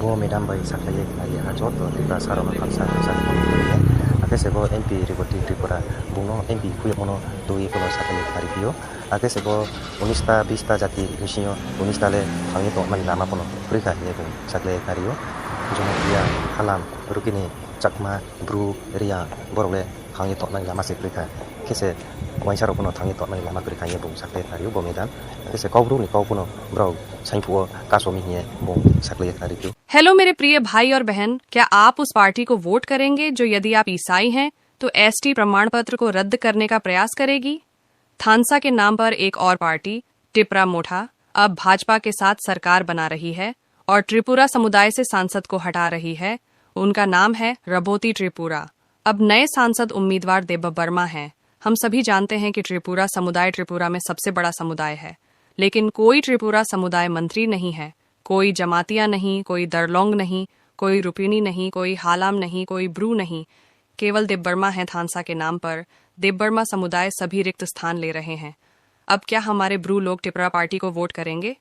bo medam bai saklai ari ha jot to tiba sarona khaksa khaksa akese bo MP riboti tripura buno MP kuyomono doi kono saklai ari bio akese bo 19ta 20ta jati misio 19ta le thangi to man lama kono prika ye bo saklai kario jono dia halam rukini chakma bru ria borole thangi to man lama se prika kese wansaro kono thangi to man lama prika ye bo saklai kario bo medam kese kobru ni kono bro साइंपुओ कासोमी है वो सकले तारीख। Hello मेरे प्रिय भाई और बहन, क्या आप उस पार्टी को वोट करेंगे जो यदि आप ईसाई हैं तो एसटी प्रमाण पत्र को रद्द करने का प्रयास करेगी? थानसा के नाम पर एक और पार्टी टिपरा मोठा अब भाजपा के साथ सरकार बना रही है और त्रिपुरा समुदाय से सांसद को हटा रही है। उनका नाम है रबोती त्रिपुरा। अब नए सांसद उम्मीदवार देबबर्मा हैं। हम सभी जानते हैं कि त्रिपुरा समुदाय त्रिपुरा में सबसे बड़ा समुदाय है, लेकिन कोई त्रिपुरा समुदाय मंत्री नहीं है, कोई जमातिया नहीं, कोई दरलोंग नहीं, कोई रुपिनी नहीं, कोई हालाम नहीं, कोई ब्रू नहीं, केवल देबबर्मा है थानसा के नाम पर। देबबर्मा समुदाय सभी रिक्त स्थान ले रहे हैं। अब क्या हमारे ब्रू लोग टिपरा पार्टी को वोट करेंगे,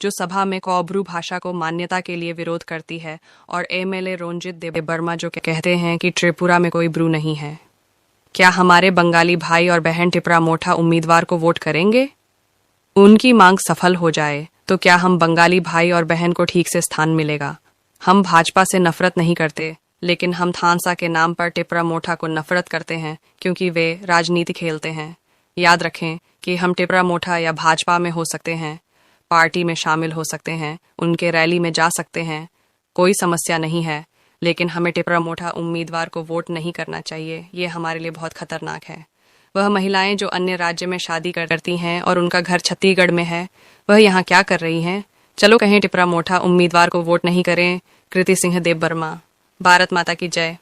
जो सभा में कौब्रू भाषा को मान्यता के लिए विरोध करती है, और एमएलए रोंजित देबबर्मा जो कहते हैं कि त्रिपुरा में कोई ब्रू नहीं है? क्या हमारे बंगाली भाई और बहन टिपरा मोठा उम्मीदवार को वोट करेंगे? उनकी मांग सफल हो जाए तो क्या हम बंगाली भाई और बहन को ठीक से स्थान मिलेगा? हम भाजपा से नफरत नहीं करते, लेकिन हम थानसा के नाम पर टिपरा मोठा को नफरत करते हैं क्योंकि वे राजनीति खेलते हैं। याद रखें कि हम टिपरा मोठा या भाजपा में हो सकते हैं, पार्टी में शामिल हो सकते हैं, उनके रैली में जा सकते हैं, कोई समस्या नहीं है, लेकिन हमें टिपरा मोठा उम्मीदवार को वोट नहीं करना चाहिए। ये हमारे लिए बहुत खतरनाक है। वह महिलाएं जो अन्य राज्य में शादी करती हैं और उनका घर छत्तीसगढ़ में है, वह यहाँ क्या कर रही हैं? चलो कहें टिपरा मोठा उम्मीदवार को वोट नहीं करें। कृति सिंह देबबर्मा। भारत माता की जय।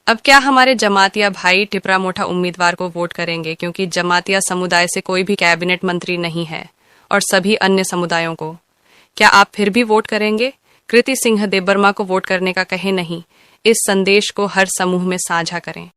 अब क्या हमारे जमातिया भाई टिपरा मोठा उम्मीदवार को वोट करेंगे, क्योंकि जमातिया समुदाय से कोई भी कैबिनेट मंत्री नहीं है, और सभी अन्य समुदायों को? क्या आप फिर भी वोट करेंगे? कृति सिंह देबबर्मा को वोट करने का कहे नहीं। इस संदेश को हर समूह में साझा करें।